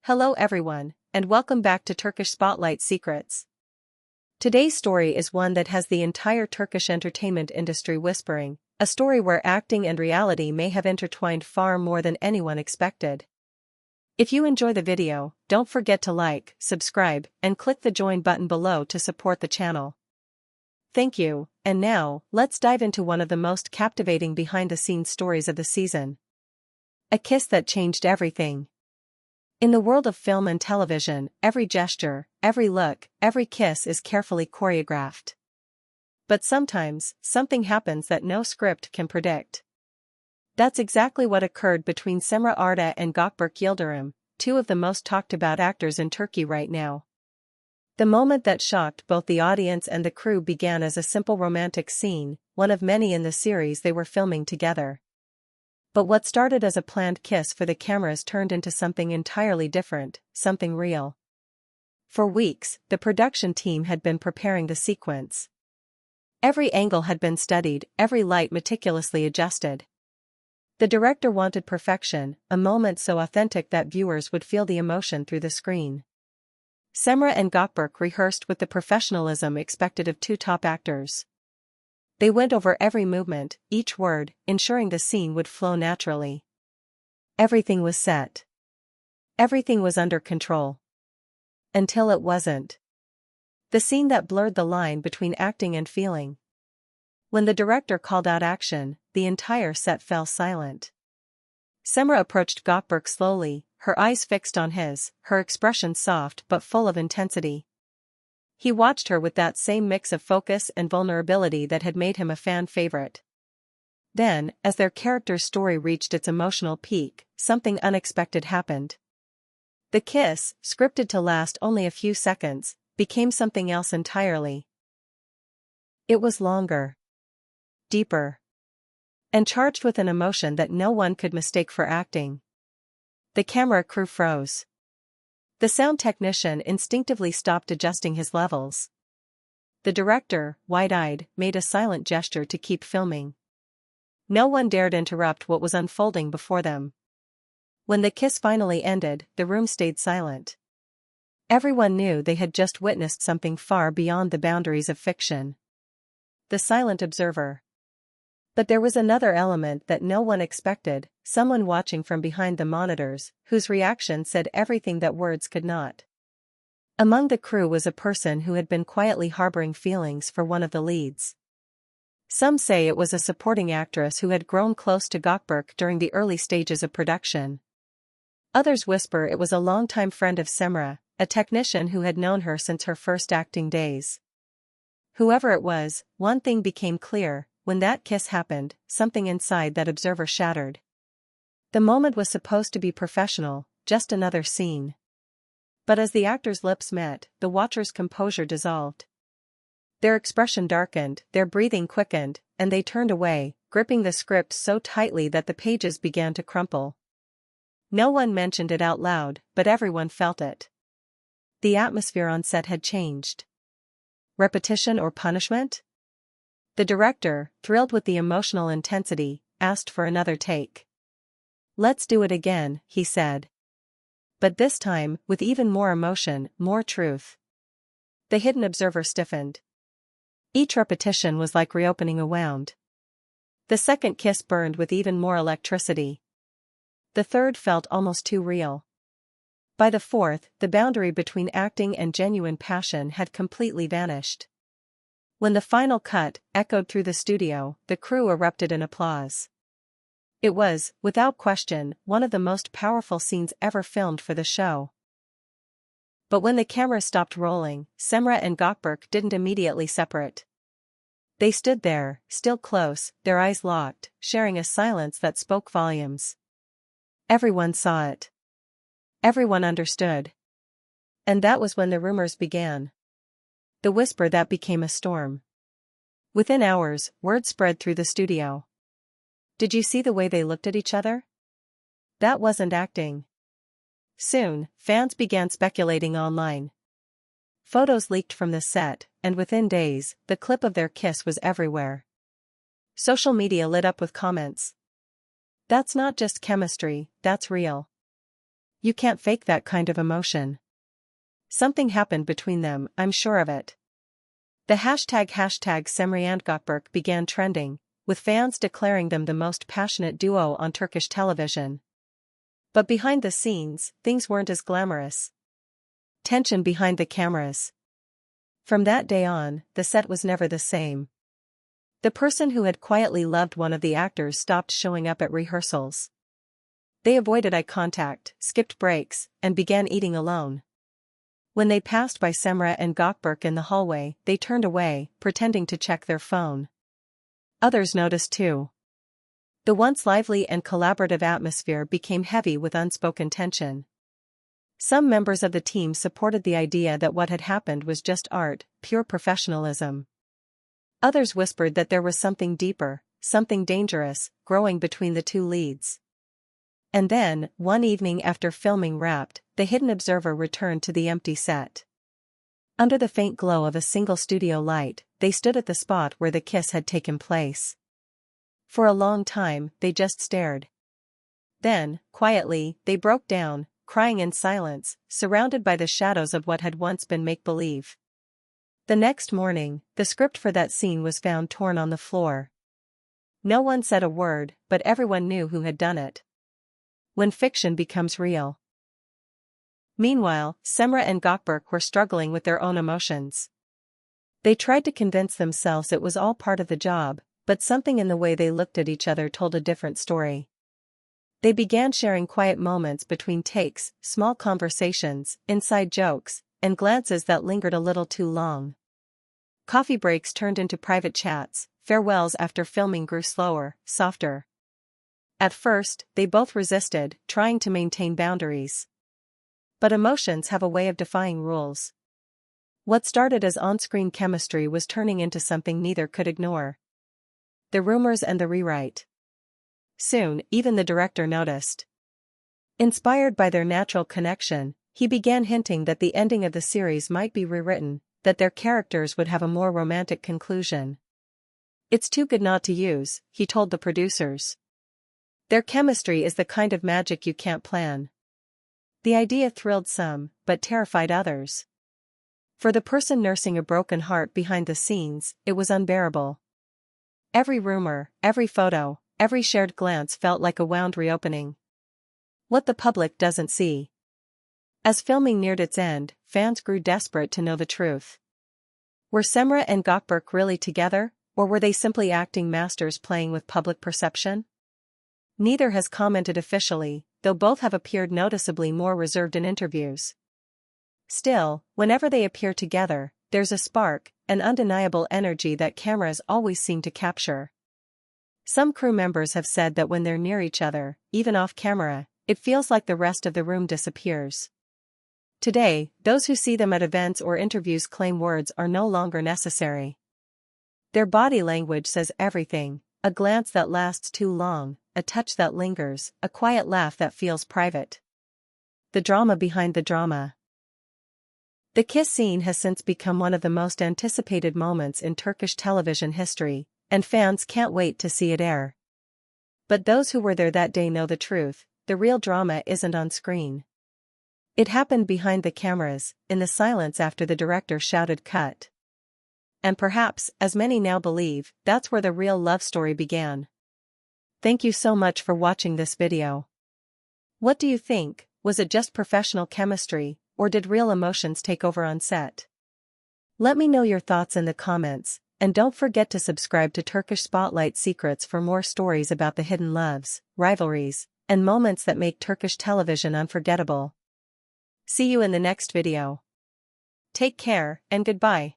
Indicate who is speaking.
Speaker 1: Hello everyone, and welcome back to Turkish Spotlight Secrets. Today's story is one that has the entire Turkish entertainment industry whispering, a story where acting and reality may have intertwined far more than anyone expected. If you enjoy the video, don't forget to like, subscribe, and click the join button below to support the channel. Thank you, and now, let's dive into one of the most captivating behind-the-scenes stories of the season. A kiss that changed everything. In the world of film and television, every gesture, every look, every kiss is carefully choreographed. But sometimes, something happens that no script can predict. That's exactly what occurred between Cemre and Gökberk Yildirim, two of the most talked about actors in Turkey right now. The moment that shocked both the audience and the crew began as a simple romantic scene, one of many in the series they were filming together. But what started as a planned kiss for the cameras turned into something entirely different, something real. For weeks, the production team had been preparing the sequence. Every angle had been studied, every light meticulously adjusted. The director wanted perfection, a moment so authentic that viewers would feel the emotion through the screen. Cemre and Gökberk rehearsed with the professionalism expected of two top actors. They went over every movement, each word, ensuring the scene would flow naturally. Everything was set. Everything was under control. Until it wasn't. The scene that blurred the line between acting and feeling. When the director called out action, the entire set fell silent. Cemre approached Gökberk slowly, her eyes fixed on his, her expression soft but full of intensity. He watched her with that same mix of focus and vulnerability that had made him a fan favorite. Then, as their character's story reached its emotional peak, something unexpected happened. The kiss, scripted to last only a few seconds, became something else entirely. It was longer, deeper, and charged with an emotion that no one could mistake for acting. The camera crew froze. The sound technician instinctively stopped adjusting his levels. The director, wide-eyed, made a silent gesture to keep filming. No one dared interrupt what was unfolding before them. When the kiss finally ended, the room stayed silent. Everyone knew they had just witnessed something far beyond the boundaries of fiction. The silent observer. But there was another element that no one expected, someone watching from behind the monitors, whose reaction said everything that words could not. Among the crew was a person who had been quietly harboring feelings for one of the leads. Some say it was a supporting actress who had grown close to Gökberk during the early stages of production. Others whisper it was a longtime friend of Cemre, a technician who had known her since her first acting days. Whoever it was, one thing became clear. When that kiss happened, something inside that observer shattered. The moment was supposed to be professional, just another scene. But as the actors' lips met, the watchers' composure dissolved. Their expression darkened, their breathing quickened, and they turned away, gripping the script so tightly that the pages began to crumple. No one mentioned it out loud, but everyone felt it. The atmosphere on set had changed. Repetition or punishment? The director, thrilled with the emotional intensity, asked for another take. "Let's do it again," he said. But this time, with even more emotion, more truth. The hidden observer stiffened. Each repetition was like reopening a wound. The second kiss burned with even more electricity. The third felt almost too real. By the fourth, the boundary between acting and genuine passion had completely vanished. When the final cut echoed through the studio, the crew erupted in applause. It was, without question, one of the most powerful scenes ever filmed for the show. But when the camera stopped rolling, Cemre and Gökberk didn't immediately separate. They stood there, still close, their eyes locked, sharing a silence that spoke volumes. Everyone saw it. Everyone understood. And that was when the rumors began. The whisper that became a storm. Within hours, word spread through the studio. "Did you see the way they looked at each other? That wasn't acting." Soon, fans began speculating online. Photos leaked from the set, and within days, the clip of their kiss was everywhere. Social media lit up with comments. "That's not just chemistry, that's real. You can't fake that kind of emotion. Something happened between them, I'm sure of it. The hashtag Cemre and Gökberk began trending, with fans declaring them the most passionate duo on Turkish television. But behind the scenes, things weren't as glamorous. Tension behind the cameras. From that day on, the set was never the same. The person who had quietly loved one of the actors stopped showing up at rehearsals. They avoided eye contact, skipped breaks, and began eating alone. When they passed by Cemre and Gökberk in the hallway, they turned away, pretending to check their phone. Others noticed too. The once lively and collaborative atmosphere became heavy with unspoken tension. Some members of the team supported the idea that what had happened was just art, pure professionalism. Others whispered that there was something deeper, something dangerous, growing between the two leads. And then, one evening after filming wrapped, the hidden observer returned to the empty set. Under the faint glow of a single studio light, they stood at the spot where the kiss had taken place. For a long time, they just stared. Then, quietly, they broke down, crying in silence, surrounded by the shadows of what had once been make-believe. The next morning, the script for that scene was found torn on the floor. No one said a word, but everyone knew who had done it. When fiction becomes real. Meanwhile, Cemre and Gökberk were struggling with their own emotions. They tried to convince themselves it was all part of the job, but something in the way they looked at each other told a different story. They began sharing quiet moments between takes, small conversations, inside jokes, and glances that lingered a little too long. Coffee breaks turned into private chats, farewells after filming grew slower, softer. At first, they both resisted, trying to maintain boundaries. But emotions have a way of defying rules. What started as on-screen chemistry was turning into something neither could ignore. The rumors and the rewrite. Soon, even the director noticed. Inspired by their natural connection, he began hinting that the ending of the series might be rewritten, that their characters would have a more romantic conclusion. It's too good not to use, he told the producers. Their chemistry is the kind of magic you can't plan. The idea thrilled some, but terrified others. For the person nursing a broken heart behind the scenes, it was unbearable. Every rumor, every photo, every shared glance felt like a wound reopening. What the public doesn't see. As filming neared its end, fans grew desperate to know the truth. Were Cemre and Gökberk really together, or were they simply acting masters playing with public perception? Neither has commented officially, though both have appeared noticeably more reserved in interviews. Still, whenever they appear together, there's a spark, an undeniable energy that cameras always seem to capture. Some crew members have said that when they're near each other, even off camera, it feels like the rest of the room disappears. Today, those who see them at events or interviews claim words are no longer necessary. Their body language says everything, a glance that lasts too long, a touch that lingers, a quiet laugh that feels private. The drama behind the drama. The kiss scene has since become one of the most anticipated moments in Turkish television history, and fans can't wait to see it air. But those who were there that day know the truth, the real drama isn't on screen. It happened behind the cameras, in the silence after the director shouted cut. And perhaps, as many now believe, that's where the real love story began. Thank you so much for watching this video. What do you think? Was it just professional chemistry, or did real emotions take over on set? Let me know your thoughts in the comments, and don't forget to subscribe to Turkish Spotlight Secrets for more stories about the hidden loves, rivalries, and moments that make Turkish television unforgettable. See you in the next video. Take care, and goodbye.